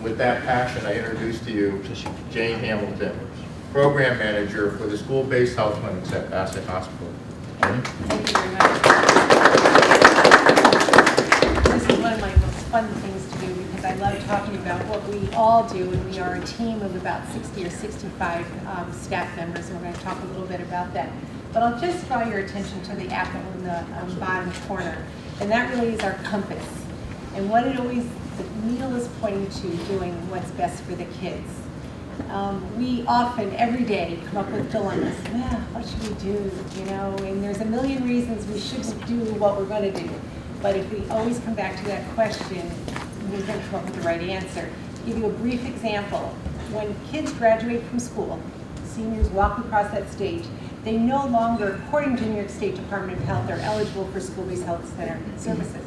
with that passion, I introduce to you Jane Hamilton, Program Manager for the School-Based Health Clinics at Bassett Hospital. Jane? Thank you very much. This is one of my most fun things to do because I love talking about what we all do, and we are a team of about 60 or 65 staff members, and we're going to talk a little bit about that. But I'll just draw your attention to the apple in the bottom corner, and that really is our compass. And what it always, the needle is pointing to doing what's best for the kids. We often, every day, come up with dilemmas. Well, what should we do? You know, and there's a million reasons we shouldn't do what we're going to do. But if we always come back to that question, we're going to come up with the right answer. To give you a brief example, when kids graduate from school, seniors walk across that stage, they no longer, according to New York State Department of Health, are eligible for school-based health center services.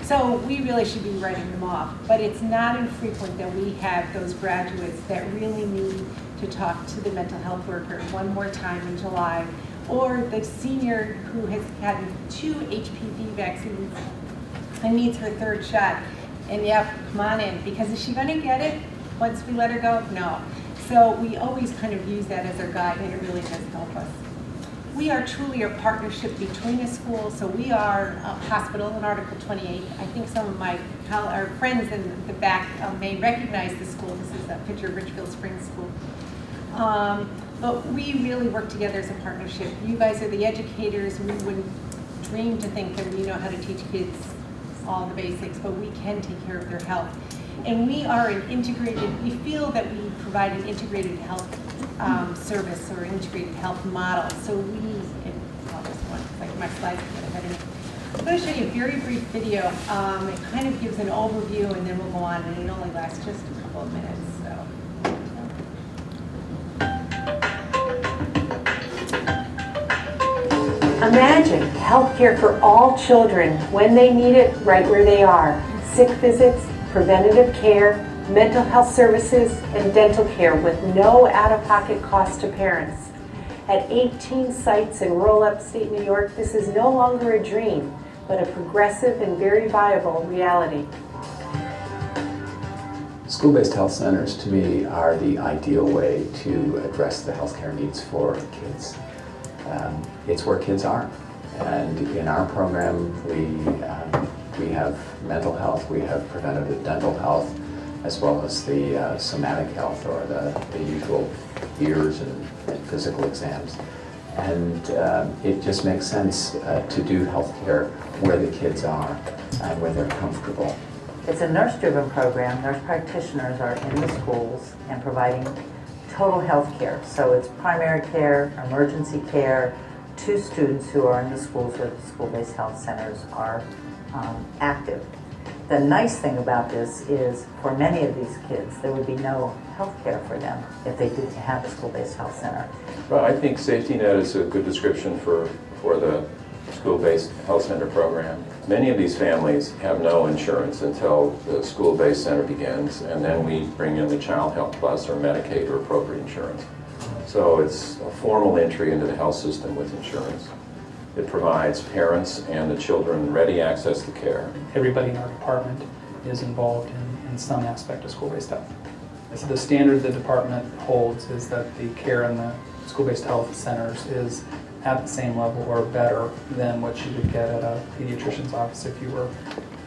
So we really should be writing them off, but it's not infrequent that we have those graduates that really need to talk to the mental health worker one more time in July, or the senior who has gotten 2 HPV vaccines and needs her 3rd shot. And yep, come on in, because is she gonna get it once we let her go? No. So we always kind of use that as our guide, and it really does help us. We are truly a partnership between a school, so we are a hospital in Article 28. I think some of our friends in the back may recognize the school. This is a picture of Richfield Springs School. But we really work together as a partnership. You guys are the educators. We wouldn't dream to think that we know how to teach kids all the basics, but we can take care of their health. And we are an integrated, we feel that we provide an integrated health service or integrated health model. So we, like my slides are going ahead. I'm going to show you a very brief video. It kind of gives an overview, and then we'll go on, and it only lasts just a couple of minutes. So. Imagine healthcare for all children when they need it, right where they are. Sick visits, preventative care, mental health services, and dental care with no out-of-pocket cost to parents. At 18 sites in rural upstate New York, this is no longer a dream, but a progressive and very viable reality. School-based health centers, to me, are the ideal way to address the healthcare needs for kids. It's where kids are, and in our program, we have mental health, we have preventative dental health, as well as the somatic health, or the usual ears and physical exams. And it just makes sense to do healthcare where the kids are and where they're comfortable. It's a nurse-driven program. Nurse practitioners are in the schools and providing total health care. So it's primary care, emergency care, to students who are in the schools where the school-based health centers are active. The nice thing about this is, for many of these kids, there would be no health care for them if they didn't have a school-based health center. Well, I think safety net is a good description for the school-based health center program. Many of these families have no insurance until the school-based center begins, and then we bring in the Child Health Plus or Medicaid or appropriate insurance. So it's a formal entry into the health system with insurance. It provides parents and the children ready access to care. Everybody in our department is involved in some aspect of school-based health. So the standard the department holds is that the care in the school-based health centers is at the same level or better than what you would get at a pediatrician's office if you were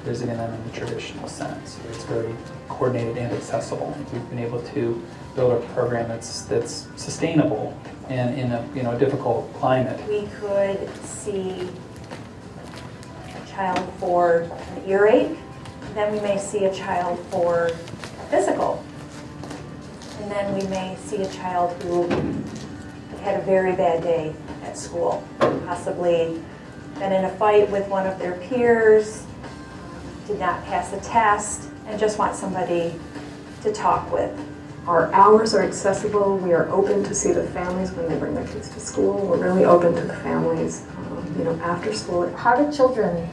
visiting them in the traditional sense. It's very coordinated and accessible. We've been able to build a program that's sustainable and in a difficult climate. We could see a child for an earache, then we may see a child for physical, and then we may see a child who had a very bad day at school, possibly been in a fight with one of their peers, did not pass a test, and just want somebody to talk with. Our hours are accessible. We are open to see the families when they bring their kids to school. We're really open to the families, after school. How do children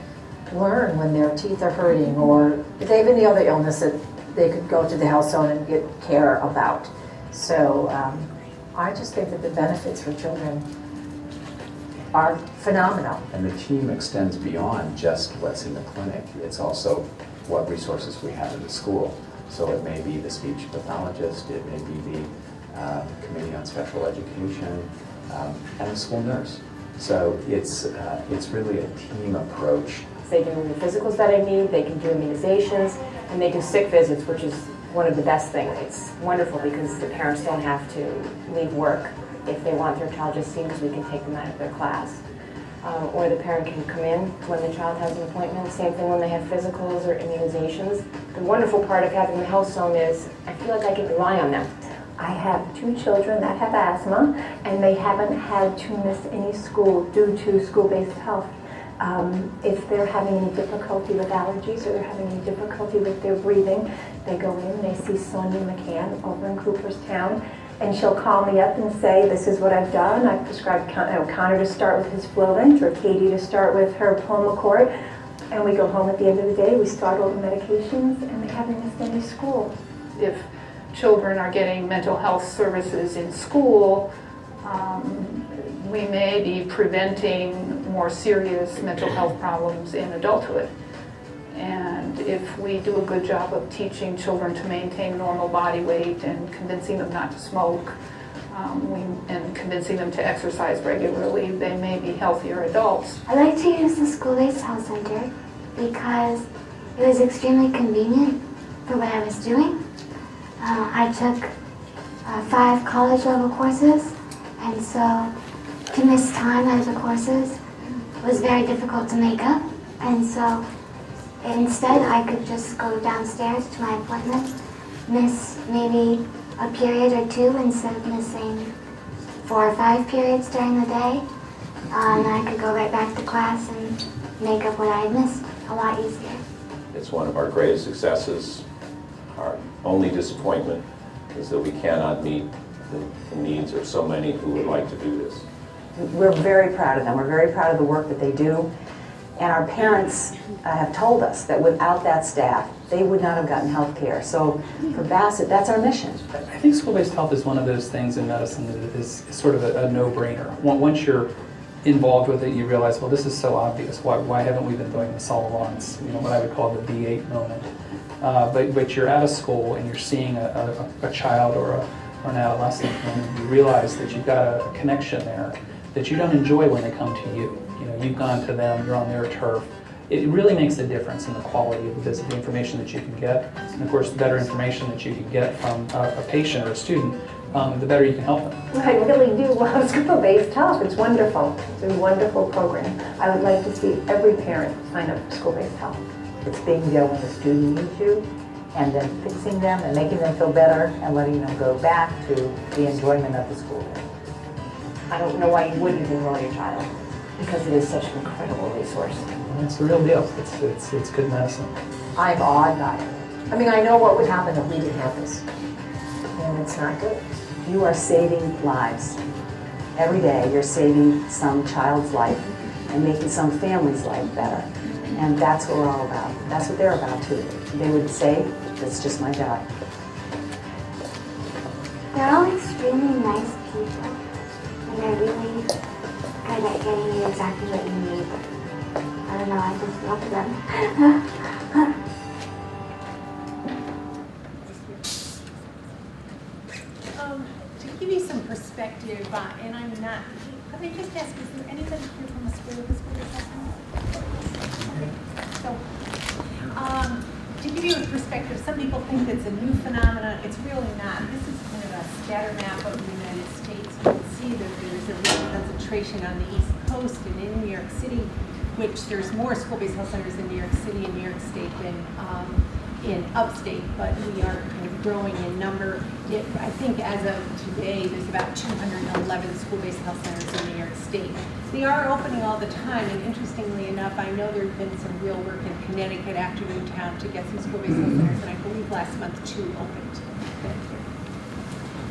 learn when their teeth are hurting, or if they have any other illness that they could go to the health zone and get care about? So I just think that the benefits for children are phenomenal. And the team extends beyond just what's in the clinic. It's also what resources we have in the school. So it may be the speech pathologist, it may be the Committee on Special Education, and the school nurse. So it's really a team approach. They do the physicals that I need, they can do immunizations, and they do sick visits, which is one of the best things. It's wonderful because the parents don't have to leave work if they want their child just seen, because we can take them out of their class. Or the parent can come in when the child has an appointment. Same thing when they have physicals or immunizations. The wonderful part of having the health zone is I feel like I can rely on them. I have 2 children that have asthma, and they haven't had to miss any school due to school-based health. If they're having any difficulty with allergies or they're having any difficulty with their breathing, they go in, they see Sonia McCann over in Cooperstown, and she'll call me up and say, this is what I've done. I've prescribed Connor to start with his Flovent, or Katie to start with her Pulmicort, and we go home at the end of the day, we start all the medications, and they haven't missed any school. If children are getting mental health services in school, we may be preventing more serious mental health problems in adulthood. And if we do a good job of teaching children to maintain normal body weight and convincing them not to smoke, and convincing them to exercise regularly, they may be healthier adults. I like to use the school-based health center because it was extremely convenient for what I was doing. I took 5 college-level courses, and so to miss time out of the courses was very difficult to make up. And so instead, I could just go downstairs to my appointment, miss maybe a period or 2 instead of missing 4 or 5 periods during the day. And I could go right back to class and make up what I had missed a lot easier. It's one of our greatest successes. Our only disappointment is that we cannot meet the needs of so many who would like to do this. We're very proud of them. We're very proud of the work that they do. And our parents have told us that without that staff, they would not have gotten health care. So for Bassett, that's our mission. I think school-based health is one of those things in medicine that is sort of a no-brainer. Once you're involved with it, you realize, well, this is so obvious. Why haven't we been doing this all along? It's, what I would call the V8 moment. But you're at a school and you're seeing a child or an adolescent, and you realize that you've got a connection there that you don't enjoy when they come to you. You've gone to them, you're on their turf. It really makes a difference in the quality of the visit, the information that you can get. And of course, the better information that you can get from a patient or a student, the better you can help them. I really do love school-based health. It's wonderful. It's a wonderful program. I would like to see every parent sign up for school-based health. It's being there when the student needs you, and then fixing them and making them feel better and letting them go back to the enjoyment of the school day. I don't know why you wouldn't enroll your child, because it is such an incredible resource. It's the real deal. It's good medicine. I'm awed by it. I mean, I know what would happen if we didn't have this. And it's not good. You are saving lives. Every day you're saving some child's life and making some family's life better. And that's what we're all about. That's what they're about too. They would say, that's just my job. They're all extremely nice people, and they're really good at getting you exactly what you need. I don't know, I just love them. To give you some perspective, and I'm not, could I just ask, is there anybody here from a school with a school assessment? So, to give you a perspective, some people think it's a new phenomenon. It's really not. This is kind of a scatter map of the United States. You can see that there's a real concentration on the East Coast and in New York City, which there's more school-based health centers in New York City and New York State than in upstate, but we are kind of growing in number. I think as of today, there's about 211 school-based health centers in New York State. They are opening all the time, and interestingly enough, I know there's been some real work in Connecticut after Newtown to get some school-based health centers, and I believe last month 2 opened.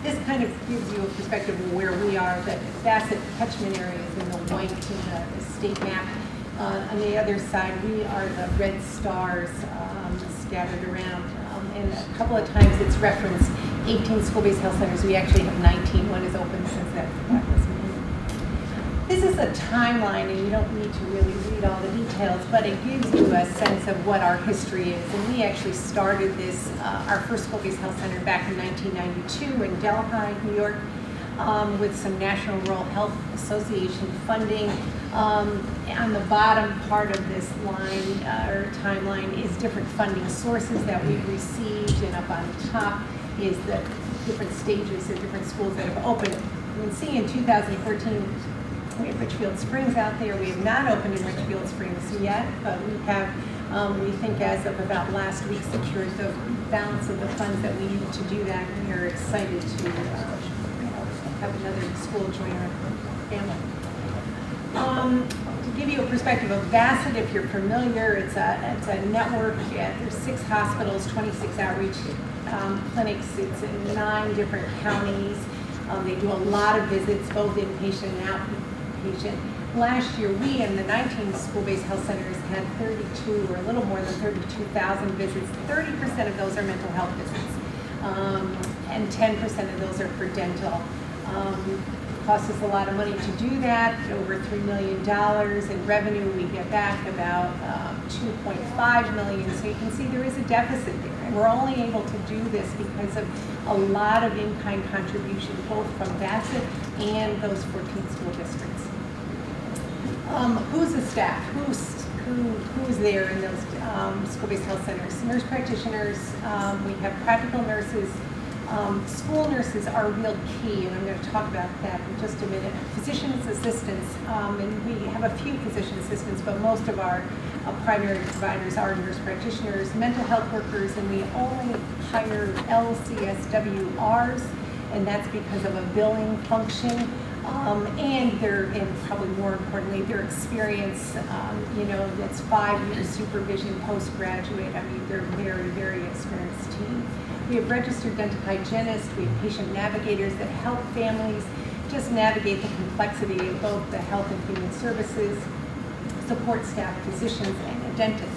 This kind of gives you a perspective of where we are. The Bassett catchment area is in the white in the state map. On the other side, we are the red stars scattered around. And a couple of times it's referenced 18 school-based health centers. We actually have 19. One is open since that was made. This is a timeline, and you don't need to really read all the details, but it gives you a sense of what our history is. And we actually started this, our first school-based health center back in 1992 in Delhi, New York, with some National Rural Health Association funding. On the bottom part of this line or timeline is different funding sources that we've received, and up on top is the different stages of different schools that have opened. You can see in 2014, we have Richfield Springs out there. We have not opened in Richfield Springs yet, but we have, we think as of about last week, secured the balance of the funds that we need to do that. And we are excited to have another school join our family. To give you a perspective of Bassett, if you're familiar, it's a network. There's 6 hospitals, 26 outreach clinics. It's in 9 different counties. They do a lot of visits, both inpatient and outpatient. Last year, we in the 19 school-based health centers had 32 or a little more than 32,000 visits. 30% of those are mental health visits, and 10% of those are for dental. It costs us a lot of money to do that, over $3 million in revenue. We get back about $2.5 million. So you can see there is a deficit there. And we're only able to do this because of a lot of in-kind contribution, both from Bassett and those 14 school districts. Who's the staff? Who's there in those school-based health centers? Nurse practitioners, we have practical nurses. School nurses are real key, and I'm going to talk about that in just a minute. Physician's assistants, and we have a few physician assistants, but most of our primary providers are nurse practitioners, mental health workers, and we only hire LCSWRs, and that's because of a billing function. And probably more importantly, their experience, that's 5 years supervision postgraduate. I mean, they're a very, very experienced team. We have registered dental hygienists, we have patient navigators that help families just navigate the complexity of both the health and human services, support staff, physicians, and a dentist.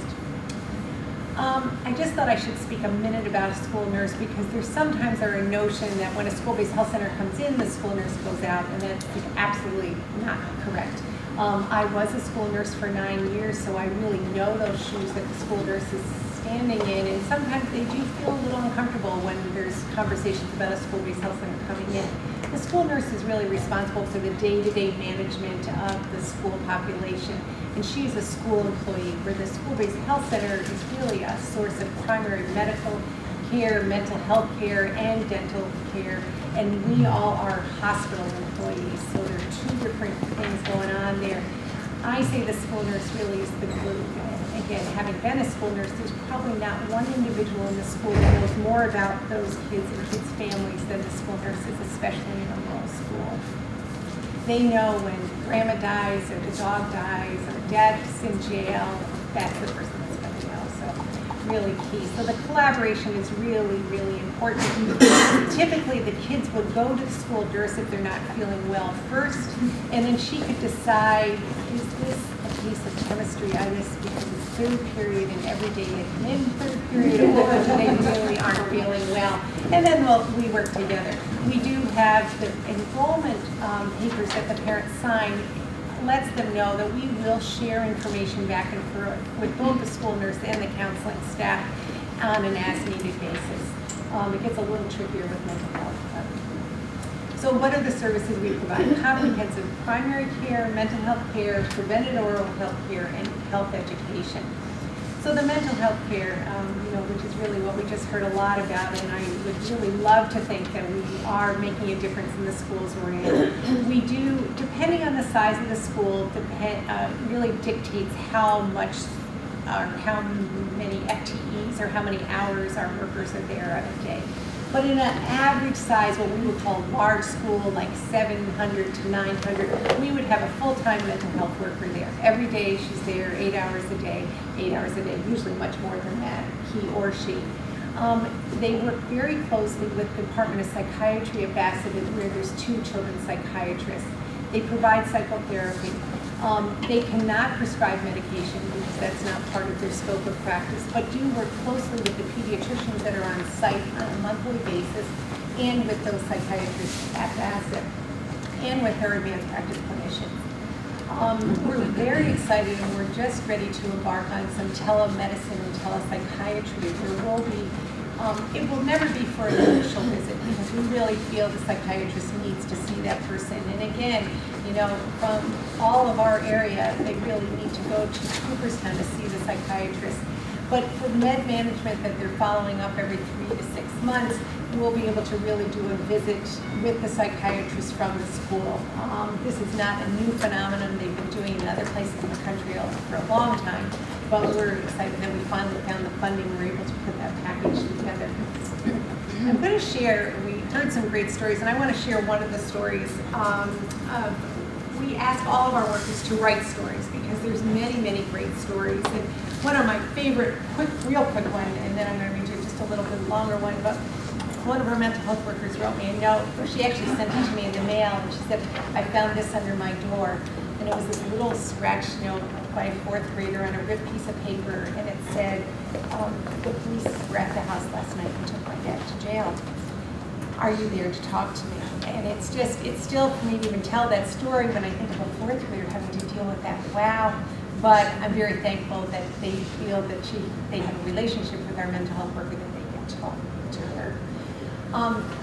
I just thought I should speak a minute about a school nurse because there's sometimes a notion that when a school-based health center comes in, the school nurse goes out, and that's absolutely not correct. I was a school nurse for 9 years, so I really know those shoes that the school nurse is standing in, and sometimes they do feel a little uncomfortable when there's conversations about a school-based health center coming in. The school nurse is really responsible for the day-to-day management of the school population, and she's a school employee, where the school-based health center is really a source of primary medical care, mental health care, and dental care, and we all are hospital employees, so there are 2 different things going on there. I say the school nurse really is the glue. Again, having been a school nurse, there's probably not one individual in the school that knows more about those kids and kids' families than the school nurses, especially in a rural school. They know when grandma dies, or the dog dies, or dad's in jail, that's the person that's going to know. So really key. So the collaboration is really, really important. Typically, the kids would go to the school nurse if they're not feeling well first, and then she could decide, is this a case of chemistry-itis because it's 3rd period and every day they come in 3rd period, or they really aren't feeling well. And then we work together. We do have the enrollment papers that the parents sign, lets them know that we will share information back and forth with both the school nurse and the counseling staff on an as-needed basis. It gets a little trickier with mental health. So what are the services we provide? Comprehensive primary care, mental health care, preventive oral health care, and health education. So the mental health care, which is really what we just heard a lot about, and I would really love to think that we are making a difference in the schools we're in. We do, depending on the size of the school, really dictates how much or how many FTEs or how many hours our workers are there on a day. But in an average size, what we would call large school, like 700 to 900, we would have a full-time mental health worker there. Every day she's there 8 hours a day, usually much more than that, he or she. They work very closely with the Department of Psychiatry at Bassett, where there's 2 children's psychiatrists. They provide psychotherapy. They cannot prescribe medication because that's not part of their scope of practice, but do work closely with the pediatricians that are on site on a monthly basis, and with those psychiatrists at Bassett, and with their advanced practice clinicians. We're very excited and we're just ready to embark on some telemedicine and telepsychiatry. There will be, it will never be for an initial visit because we really feel the psychiatrist needs to see that person. And again, you know, from all of our area, they really need to go to Cooperstown to see the psychiatrist. But for med management that they're following up every 3 to 6 months, we'll be able to really do a visit with the psychiatrist from the school. This is not a new phenomenon. They've been doing it in other places in the country for a long time, but we're excited that we finally found the funding. We're able to put that package together. I'm going to share, we heard some great stories, and I want to share one of the stories. We ask all of our workers to write stories because there's many, many great stories. And one of my favorite, real quick one, and then I'm going to read you just a little bit longer one, but one of our mental health workers wrote me a note, or she actually sent it to me in the mail, and she said, I found this under my door. And it was this little scratch note by a 4th grader on a ripped piece of paper, and it said, the police were at the house last night and took my dad to jail. Are you there to talk to me? And it's still, for me to even tell that story when I think of a 4th grader having to deal with that. Wow. But I'm very thankful that they feel that they have a relationship with our mental health worker that they can talk to her.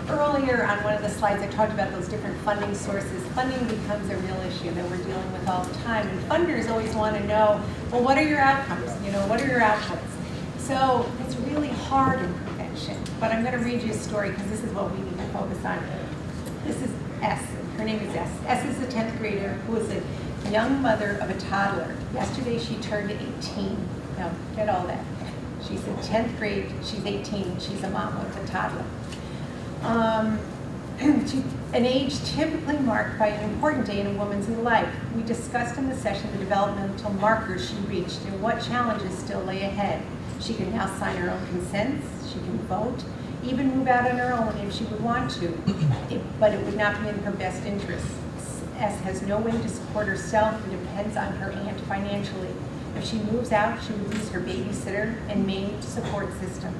Earlier on one of the slides I talked about those different funding sources. Funding becomes a real issue that we're dealing with all the time. And funders always want to know, well, what are your outcomes? You know, what are your outputs? So it's really hard in prevention. But I'm going to read you a story because this is what we need to focus on. This is S. Her name is S. S is a 10th grader who is a young mother of a toddler. Yesterday she turned 18. Now, get all that. She's in 10th grade, she's 18, she's a mom of a toddler. An age typically marked by an important day in a woman's life. We discussed in the session the developmental markers she reached and what challenges still lay ahead. She can now sign her own consents, she can vote, even move out on her own if she would want to, but it would not be in her best interest. S has no way to support herself and depends on her aunt financially. If she moves out, she would lose her babysitter and main support system.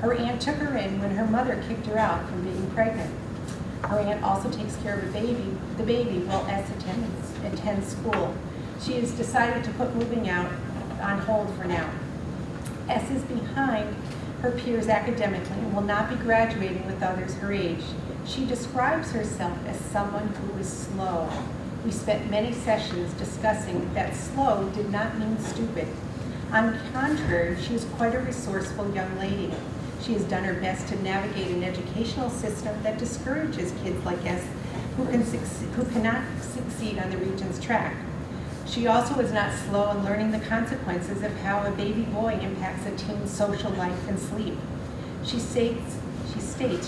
Her aunt took her in when her mother kicked her out from being pregnant. Her aunt also takes care of the baby while S attends school. She has decided to put moving out on hold for now. S is behind her peers academically and will not be graduating with others her age. She describes herself as someone who is slow. We spent many sessions discussing that slow did not mean stupid. On the contrary, she is quite a resourceful young lady. She has done her best to navigate an educational system that discourages kids like us who cannot succeed on the Regents track. She also is not slow in learning the consequences of how a baby boy impacts a teen's social life and sleep. She states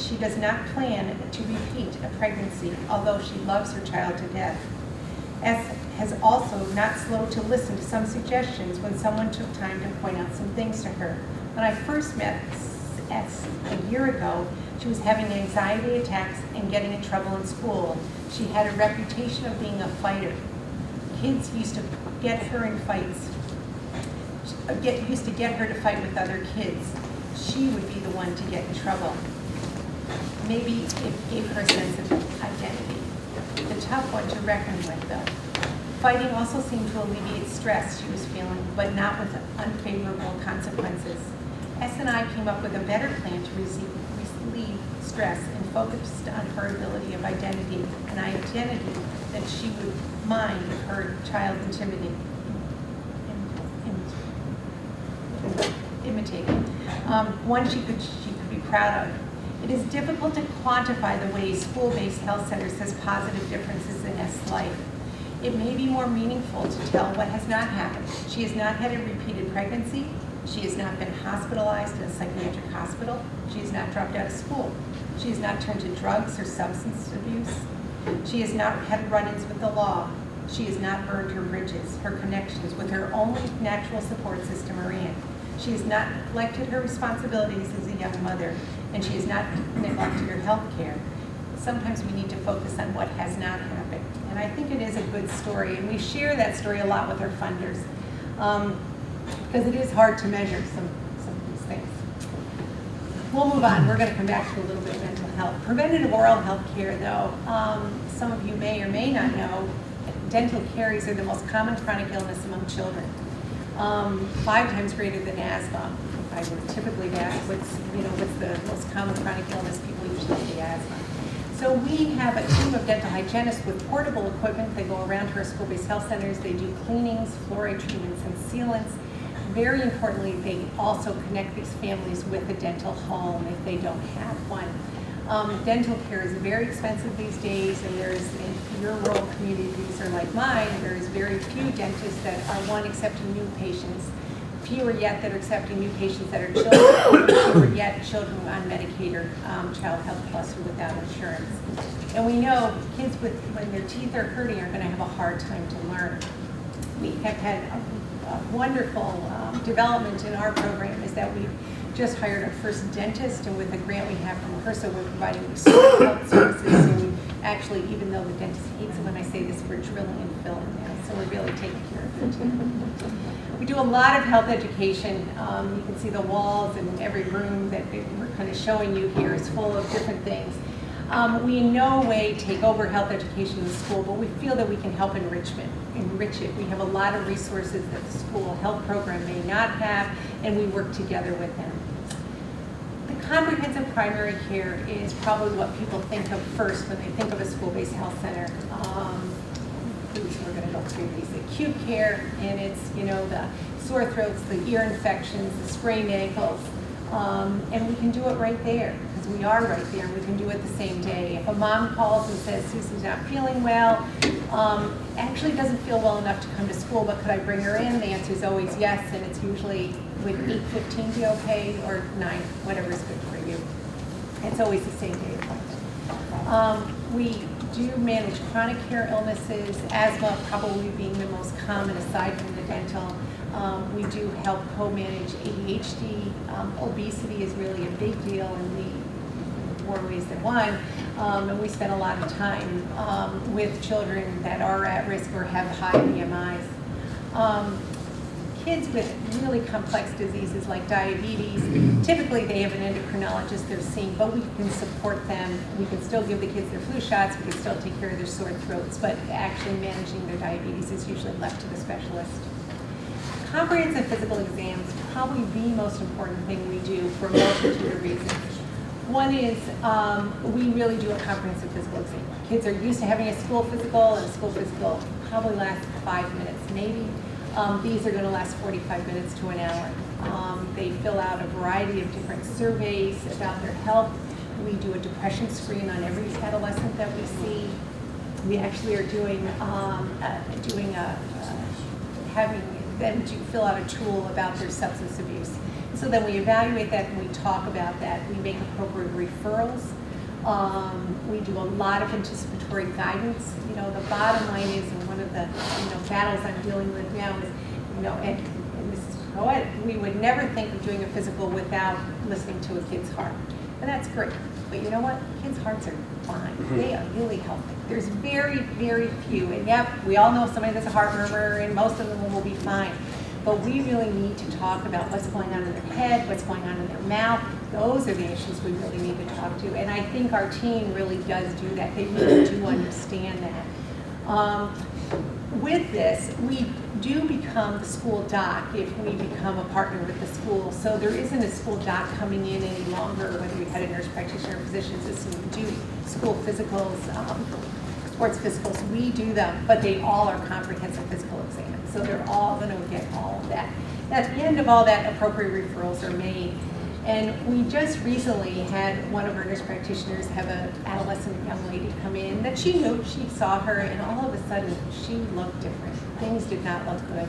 she does not plan to repeat a pregnancy, although she loves her child to death. S has also not slow to listen to some suggestions when someone took time to point out some things to her. When I first met S a year ago, she was having anxiety attacks and getting in trouble in school. She had a reputation of being a fighter. Kids used to get her in fights, used to get her to fight with other kids. She would be the one to get in trouble. Maybe it gave her a sense of identity. The tough one to reckon with, though. Fighting also seemed to alleviate stress she was feeling, but not with unfavorable consequences. S and I came up with a better plan to relieve stress and focused on her ability of identity, an identity that she would mind if her child imitated. One she could be proud of. It is difficult to quantify the ways school-based health centers has positive differences in S' life. It may be more meaningful to tell what has not happened. She has not had a repeated pregnancy. She has not been hospitalized in a psychiatric hospital. She has not dropped out of school. She has not turned to drugs or substance abuse. She has not had run-ins with the law. She has not burned her bridges, her connections with her only natural support system, her aunt. She has not neglected her responsibilities as a young mother, and she has not neglected her health care. Sometimes we need to focus on what has not happened. And I think it is a good story, and we share that story a lot with our funders, because it is hard to measure some of these things. We'll move on. We're going to come back to a little bit of mental health. Preventative oral health care, though, some of you may or may not know, dental caries are the most common chronic illness among children. 5 times greater than asthma. I would typically ask what's the most common chronic illness, people usually say asthma. So we have a team of dental hygienists with portable equipment. They go around to our school-based health centers. They do cleanings, fluoride treatments, and sealants. Very importantly, they also connect these families with a dental home if they don't have one. Dental care is very expensive these days, and in your rural communities are like mine, there's very few dentists that are, one, accepting new patients, fewer yet that are accepting new patients that are children, fewer yet children on Medicaid or Child Health Plus or without insurance. And we know kids when their teeth are hurting are going to have a hard time to learn. We have had a wonderful development in our program is that we've just hired our first dentist, and with a grant we have from HRSA, we're providing restorative health services. So we actually, even though the dentist hates it when I say this, we're drilling and filling now. So we're really taking care of it too. We do a lot of health education. You can see the walls and every room that we're kind of showing you here is full of different things. We in no way take over health education in the school, but we feel that we can help enrich it. We have a lot of resources that the school health program may not have, and we work together with them. The comprehensive primary care is probably what people think of first when they think of a school-based health center. We're going to go through these acute care, and it's, the sore throats, the ear infections, the sprained ankles, and we can do it right there, because we are right there, and we can do it the same day. If a mom calls and says, Susan's not feeling well, actually doesn't feel well enough to come to school, but could I bring her in? The answer is always yes, and it's usually, would 8:15 be okay, or 9, whatever is good for you. It's always the same day appointment. We do manage chronic care illnesses, asthma probably being the most common aside from the dental. We do help co-manage ADHD. Obesity is really a big deal in the more ways than one. And we spend a lot of time with children that are at risk or have high BMIs. Kids with really complex diseases like diabetes, typically they have an endocrinologist they're seeing, but we can support them. We can still give the kids their flu shots, we can still take care of their sore throats, but actually managing their diabetes is usually left to the specialist. Comprehensive physical exam is probably the most important thing we do for a multitude of reasons. One is we really do a comprehensive physical exam. Kids are used to having a school physical, and a school physical probably lasts 5 minutes maybe. These are going to last 45 minutes to an hour. They fill out a variety of different surveys about their health. We do a depression screen on every adolescent that we see. We actually are having them to fill out a tool about their substance abuse. So then we evaluate that and we talk about that. We make appropriate referrals. We do a lot of anticipatory guidance. The bottom line is, and one of the battles I'm dealing with now is, and this is poetic, we would never think of doing a physical without listening to a kid's heart. And that's great. But you know what? Kids' hearts are fine. They are really healthy. There's very, very few. And yep, we all know somebody that's a heart murmur, and most of them will be fine. But we really need to talk about what's going on in their head, what's going on in their mouth. Those are the issues we really need to talk to. And I think our team really does do that. They really do understand that. With this, we do become the school doc if we become a partner with the school. So there isn't a school doc coming in any longer, whether we had a nurse practitioner or physician assistant. We do school physicals, sports physicals. We do them, but they all are comprehensive physical exams. So they're all going to get all of that. At the end of all that, appropriate referrals are made. And we just recently had one of our nurse practitioners have an adolescent young lady come in that she knew, she saw her, and all of a sudden she looked different. Things did not look good.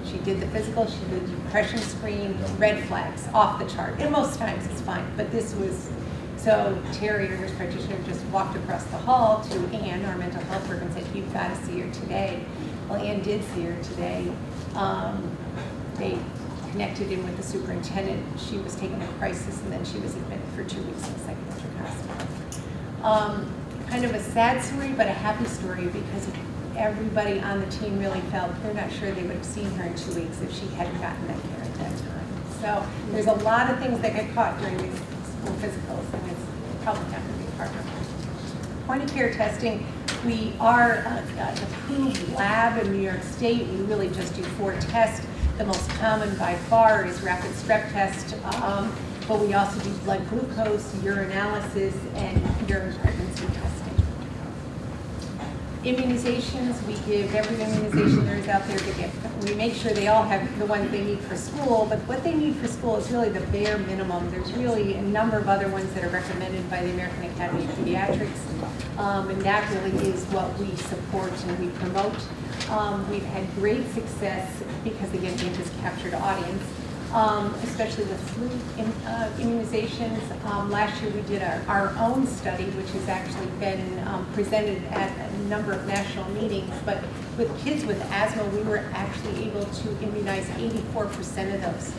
She did the physical, she did the depression screen, red flags, off the chart. And most times it's fine, but this was, so Terry, our nurse practitioner, just walked across the hall to Ann, our mental health worker, and said, you've got to see her today. Well, Ann did see her today. They connected in with the superintendent. She was taking a crisis, and then she was admitted for 2 weeks in a psychiatric hospital. Kind of a sad story, but a happy story, because everybody on the team really felt they're not sure they would have seen her in 2 weeks if she hadn't gotten that care at that time. So there's a lot of things that get caught during these school physicals, and it's probably not going to be a partner. Point of care testing We are an approved lab in New York State. We really just do 4 tests. The most common by far is rapid strep test, but we also do blood glucose, urinalysis, and urine pregnancy testing. Immunizations, we give every immunization there is out there to give. We make sure they all have the ones they need for school, but what they need for school is really the bare minimum. There's really a number of other ones that are recommended by the American Academy of Pediatrics, and that really is what we support and we promote. We've had great success because, again, we have this captured audience, especially with flu immunizations. Last year we did our own study, which has actually been presented at a number of national meetings, but with kids with asthma, we were actually able to immunize 84% of those.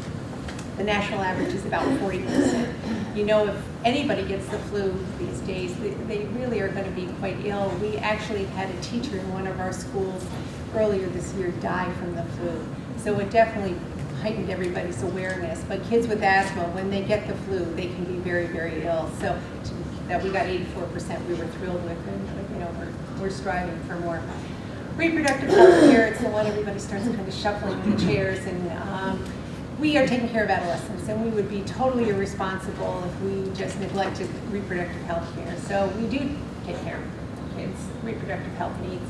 The national average is about 40%. You know, if anybody gets the flu these days, they really are going to be quite ill. We actually had a teacher in one of our schools earlier this year die from the flu. So it definitely heightened everybody's awareness. But kids with asthma, when they get the flu, they can be very, very ill. So that we got 84%, we were thrilled with, and you know, we're striving for more. Reproductive health care, it's the one everybody starts kind of shuffling in the chairs, and we are taking care of adolescents, and we would be totally irresponsible if we just neglected reproductive health care. So we do take care of kids' reproductive health needs.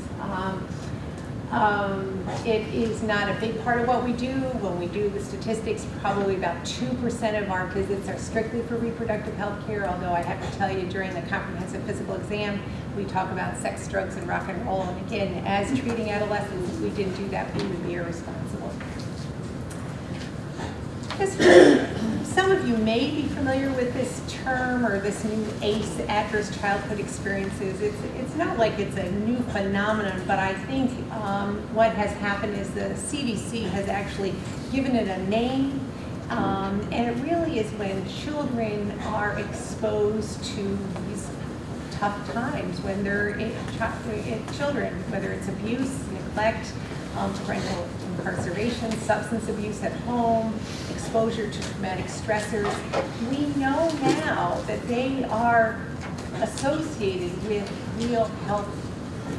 It is not a big part of what we do. When we do the statistics, probably about 2% of our visits are strictly for reproductive health care, although I have to tell you, during the comprehensive physical exam, we talk about sex, drugs, and rock and roll. And again, as treating adolescents, if we didn't do that, we would be irresponsible. Some of you may be familiar with this term or this new ACE, Adverse Childhood Experiences. It's not like it's a new phenomenon, but I think what has happened is the CDC has actually given it a name, and it really is when children are exposed to these tough times, when they're children, whether it's abuse, neglect, parental incarceration, substance abuse at home, exposure to traumatic stressors. We know now that they are associated with real health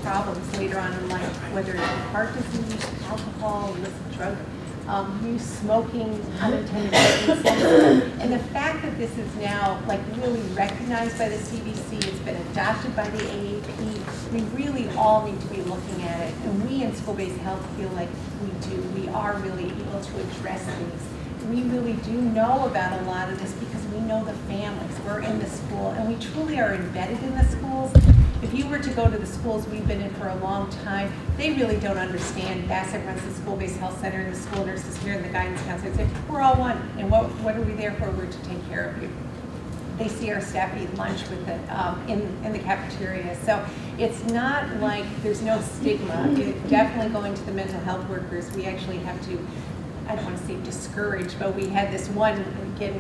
problems later on in life, whether it's heart disease, alcohol, illicit drug use, smoking, unintended pregnancy. And the fact that this is now like really recognized by the CDC, it's been adopted by the AAP, we really all need to be looking at it. And we in school-based health feel like we do. We are really able to address these. We really do know about a lot of this because we know the families. We're in the school, and we truly are embedded in the schools. If you were to go to the schools we've been in for a long time, they really don't understand. Bassett runs the school-based health center, and the school nurses here and the guidance counselors say, we're all one, and what are we there for? We're to take care of you. They see our staff eat lunch with it in the cafeteria. So it's not like there's no stigma. Definitely going to the mental health workers, we actually have to, I don't want to say discouraged, but we had this one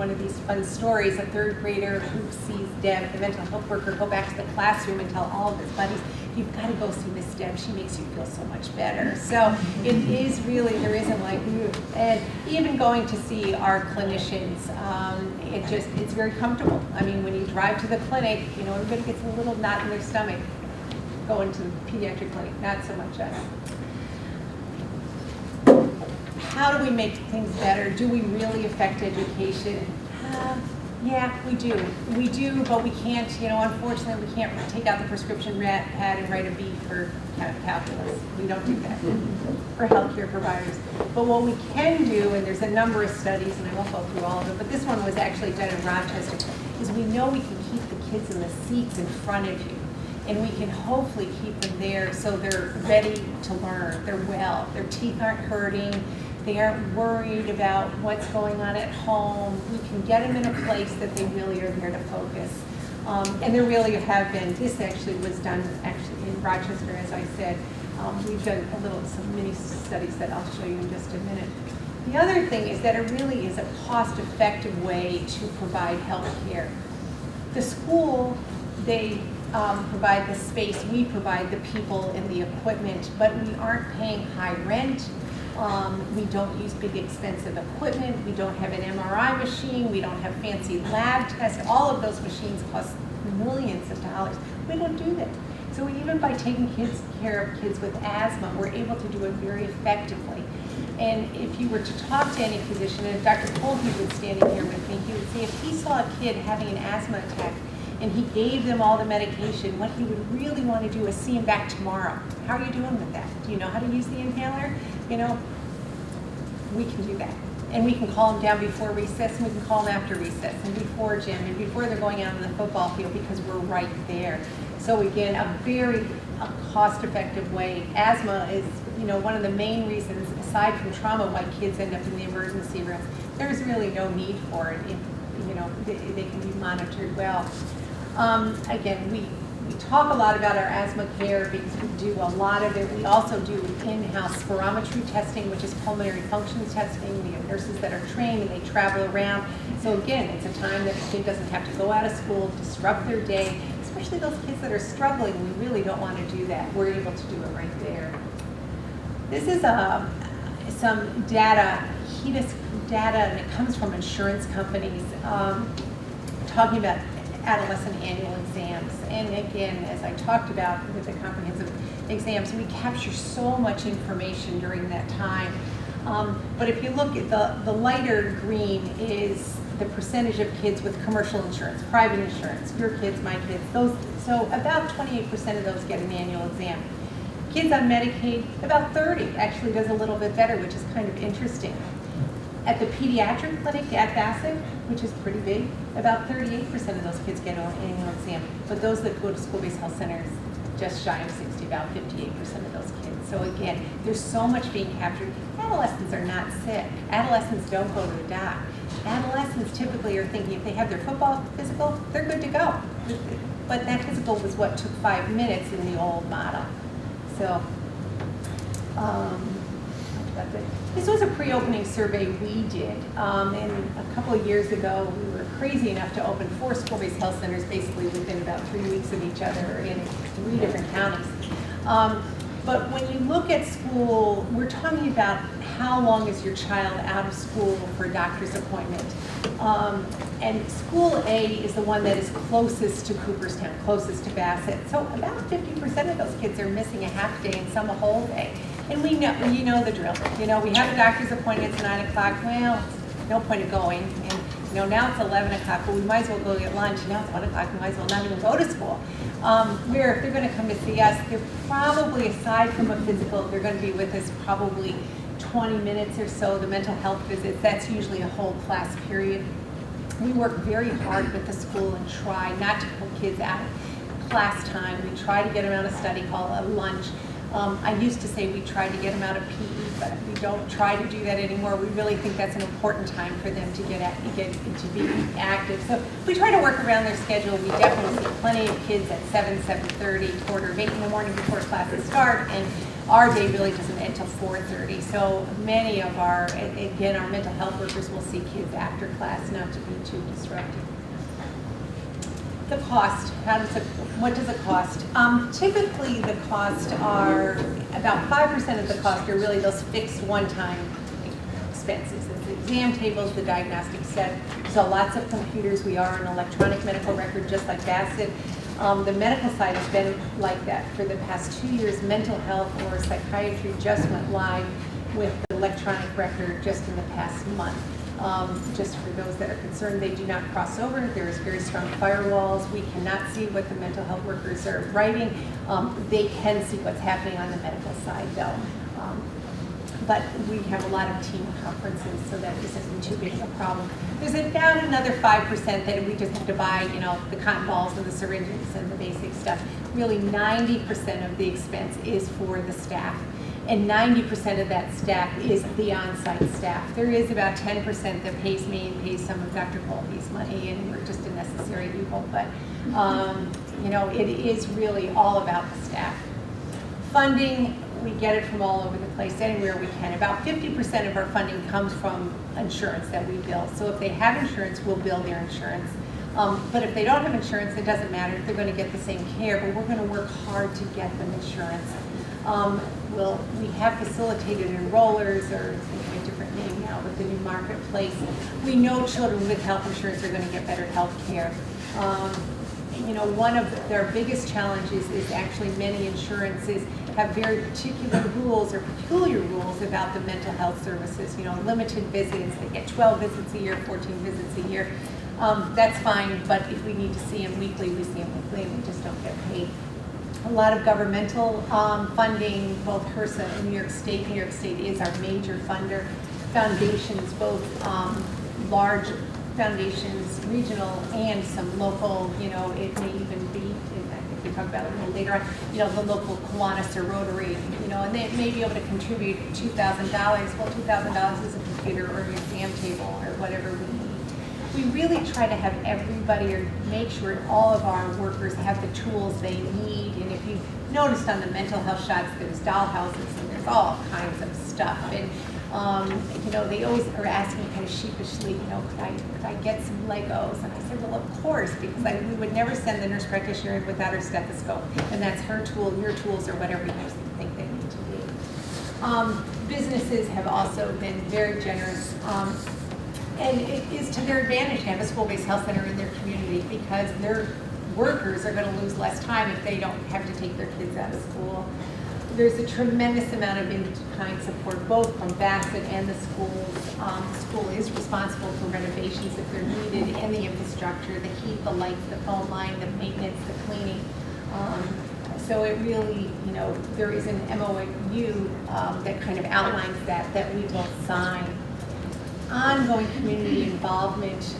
of these fun stories, a third grader who sees Deb, the mental health worker, go back to the classroom and tell all of his buddies, you've got to go see Miss Deb, she makes you feel so much better. So it is really, there isn't like, and even going to see our clinicians, it's very comfortable. I mean, when you drive to the clinic, you know, everybody gets a little knot in their stomach going to the pediatric clinic, not so much us. How do we make things better? Do we really affect education? Yeah, we do. We do, but we can't, you know, unfortunately, we can't take out the prescription pad and write a B for calculus. We don't do that for healthcare providers. But what we can do, and there's a number of studies, and I won't go through all of them, but this one was actually done in Rochester, is we know we can keep the kids in the seats in front of you. And we can hopefully keep them there so they're ready to learn. They're well. Their teeth aren't hurting. They aren't worried about what's going on at home. We can get them in a place that they really are there to focus. And there really have been, this actually was done in Rochester, as I said. We've done some mini studies that I'll show you in just a minute. The other thing is that it really is a cost-effective way to provide health care. The school, they provide the space, we provide the people and the equipment, but we aren't paying high rent. We don't use big expensive equipment. We don't have an MRI machine. We don't have fancy lab tests. All of those machines cost millions of dollars. We don't do that. So even by taking care of kids with asthma, we're able to do it very effectively. And if you were to talk to any physician, and if Dr. Colby was standing here with me, he would say if he saw a kid having an asthma attack and he gave them all the medication, what he would really want to do is see him back tomorrow. How are you doing with that? Do you know how to use the inhaler? You know, we can do that. And we can call them down before recess, and we can call them after recess, and before gym, and before they're going out on the football field, because we're right there. So again, a very cost-effective way. Asthma is, you know, one of the main reasons, aside from trauma, why kids end up in the emergency room. There's really no need for it. You know, they can be monitored well. Again, we talk a lot about our asthma care because we do a lot of it. We also do in-house spirometry testing, which is pulmonary function testing. We have nurses that are trained and they travel around. So again, it's a time that the kid doesn't have to go out of school, disrupt their day, especially those kids that are struggling. We really don't want to do that. We're able to do it right there. This is some data, HEDIS data, and it comes from insurance companies talking about adolescent annual exams. And again, as I talked about with the comprehensive exams, we capture so much information during that time. But if you look at the lighter green is the percentage of kids with commercial insurance, private insurance, your kids, my kids, those. So about 28% of those get an annual exam. Kids on Medicaid, about 30 actually does a little bit better, which is kind of interesting. At the pediatric clinic at Bassett, which is pretty big, about 38% of those kids get an annual exam. But those that go to school-based health centers, just shy of 60, about 58% of those kids. So again, there's so much being captured. Adolescents are not sick. Adolescents don't go to the doc. Adolescents typically are thinking if they have their football physical, they're good to go. But that physical was what took 5 minutes in the old model. So, this was a pre-opening survey we did, and a couple of years ago we were crazy enough to open 4 school-based health centers basically within about 3 weeks of each other in 3 different counties. But when you look at school, we're talking about how long is your child out of school for a doctor's appointment. And school A is the one that is closest to Cooperstown, closest to Bassett. So about 50% of those kids are missing a half day and some a whole day. And we know, you know the drill. You know, we have a doctor's appointment at 9 o'clock. Well, no point of going. And you know, now it's 11 o'clock, but we might as well go get lunch. Now it's 1 o'clock, we might as well not even go to school. Where if they're going to come to see us, they're probably, aside from a physical, they're going to be with us probably 20 minutes or so. The mental health visits, that's usually a whole class period. We work very hard with the school and try not to pull kids out of class time. We try to get them out of study hall at lunch. I used to say we try to get them out of PE, but we don't try to do that anymore. We really think that's an important time for them to get to be active. So we try to work around their schedule. We definitely see plenty of kids at 7, 7:30, quarter of 8 in the morning before classes start, and our day really doesn't end until 4:30. So many of our, again, our mental health workers will see kids after class, not to be too disruptive. The cost, what does it cost? Typically the costs are, about 5% of the cost are really those fixed one-time expenses. It's the exam tables, the diagnostic set, so lots of computers. We are an electronic medical record just like Bassett. The medical side has been like that for the past 2 years. Mental health or psychiatry just went live with the electronic record just in the past month. Just for those that are concerned, they do not cross over. There's very strong firewalls. We cannot see what the mental health workers are writing. They can see what's happening on the medical side though. But we have a lot of team conferences, so that isn't too big of a problem. There's about another 5% that we just have to buy, you know, the cotton balls and the syringes and the basic stuff. Really 90% of the expense is for the staff. And 90% of that staff is the on-site staff. There is about 10% that pays me and pays some of Dr. Colby's money, and we're just a necessary evil. But you know, it is really all about the staff. Funding, we get it from all over the place, anywhere we can. About 50% of our funding comes from insurance that we bill. So if they have insurance, we'll bill their insurance. But if they don't have insurance, it doesn't matter. They're going to get the same care, but we're going to work hard to get them insurance. We have facilitated enrollers, or thinking a different name now with the new marketplace. We know children with health insurance are going to get better health care. you know, one of their biggest challenges is actually many insurances have very particular rules or peculiar rules about the mental health services, you know, limited visits, they get 12 visits a year, 14 visits a year. That's fine, but if we need to see them weekly, we see them weekly, and we just don't get paid. A lot of governmental funding, both HRSA and New York State. New York State is our major funder. Foundations, both large foundations, regional and some local, you know, it may even be, I think we talk about it a little later on, you know, the local Kiwanis or Rotary, you know, and they may be able to contribute $2,000. Well, $2,000 is a computer or an exam table or whatever we need. We really try to have everybody, or make sure all of our workers have the tools they need. And if you've noticed on the mental health shots, there's dollhouses and there's all kinds of stuff. And you know, they always are asking kind of sheepishly, you know, could I get some Legos? And I said, well, of course, because we would never send the nurse practitioner in without her stethoscope. And that's her tool, your tools, or whatever you think they need to do. Businesses have also been very generous. And it is to their advantage to have a school-based health center in their community, because their workers are going to lose less time if they don't have to take their kids out of school. There's a tremendous amount of in-kind support, both from Bassett and the schools. The school is responsible for renovations if they're needed, and the infrastructure, the heat, the lights, the phone line, the maintenance, the cleaning. So it really, you know, there is an MOU that kind of outlines that we will sign. Ongoing community involvement.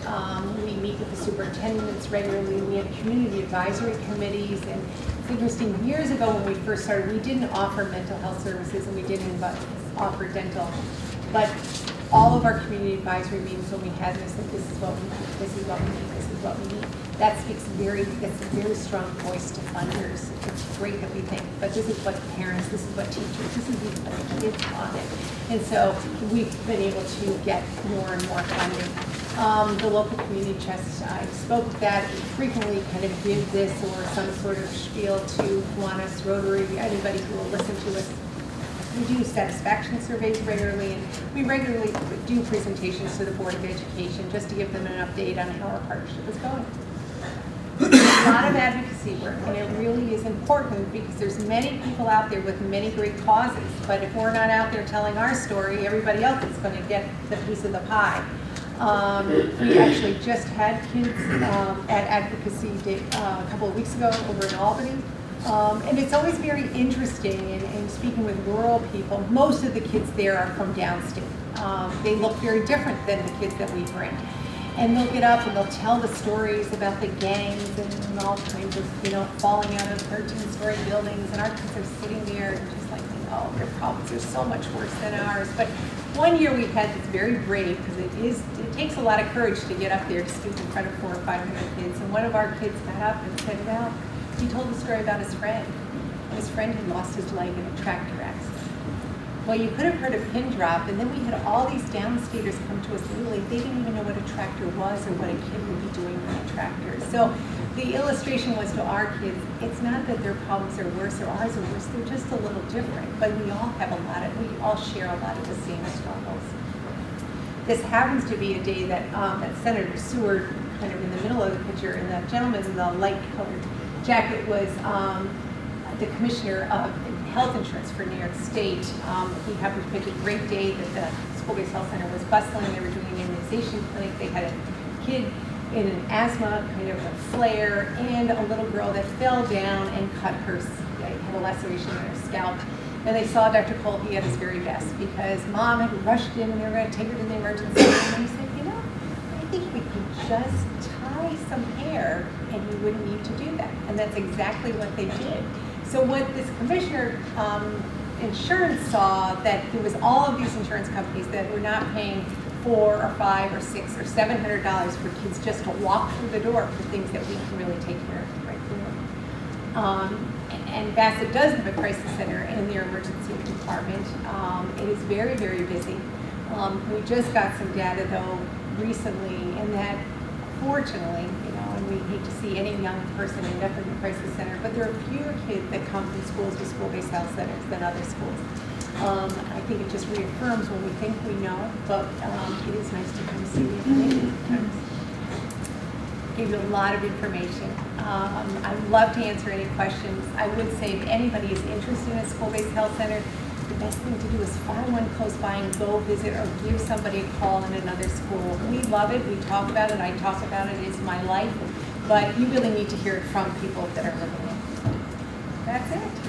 We meet with the superintendents regularly. We have community advisory committees. And it's interesting, years ago when we first started, we didn't offer mental health services and we didn't offer dental. But all of our community advisory meetings, when we had this, said, this is what we need, this is what we need, this is what we need. That speaks that's a very strong voice to funders. It's great that we think, but this is what parents, this is what teachers, this is what kids want it. And so we've been able to get more and more funding. The local community chest, I spoke of that. We frequently kind of give this or some sort of spiel to Kiwanis, Rotary, anybody who will listen to us. We do satisfaction surveys regularly, and we regularly do presentations to the Board of Education just to give them an update on how our partnership is going. A lot of advocacy work, and it really is important because there's many people out there with many great causes, but if we're not out there telling our story, everybody else is going to get the piece of the pie. We actually just had kids at Advocacy Day a couple of weeks ago over in Albany. And it's always very interesting in speaking with rural people. Most of the kids there are from downstate. They look very different than the kids that we bring. And they'll get up and they'll tell the stories about the gangs and all kinds of, you know, falling out of 13-story buildings. And our kids are sitting there and just like, oh, their problems are so much worse than ours. But one year we had this very brave, because it takes a lot of courage to get up there to speak in front of 400 or 500 kids. And one of our kids got up and said, well, he told the story about his friend. And his friend had lost his leg in a tractor accident. Well, you could have heard a pin drop, and then we had all these downstaters come to us literally. They didn't even know what a tractor was or what a kid would be doing with a tractor. So the illustration was to our kids, it's not that their problems are worse or ours are worse, they're just a little different. But we all have we all share a lot of the same struggles. This happens to be a day that Senator Seward, kind of in the middle of the picture, and the gentleman in the light-colored jacket was the commissioner of health insurance for New York State. He happened to pick a great day that the school-based health center was bustling. They were doing an immunization clinic. They had a kid in an asthma kind of a flare, and a little girl that fell down and cut her, had a laceration in her scalp. And they saw Dr. Colby at his very best because mom had rushed in and they were going to take her to the emergency room. And he said, you know, I think we could just tie some hair and you wouldn't need to do that. And that's exactly what they did. So what this commissioner insurance saw, that there was all of these insurance companies that were not paying $400 or $500 or $600 or $700 for kids just to walk through the door for things that we can really take care of right through. And Bassett does have a crisis center in their emergency department. It is very, very busy. We just got some data though recently, and that fortunately, and we hate to see any young person end up in the crisis center, but there are fewer kids that come from schools with school-based health centers than other schools. I think it just reaffirms what we think we know, but it is nice to kind of see the information. Gave you a lot of information. I'd love to answer any questions. I would say if anybody is interested in a school-based health center, the best thing to do is find one close by and go visit or give somebody a call in another school. We love it, we talk about it, I talk about it, it's my life, but you really need to hear it from people that are living it. That's it.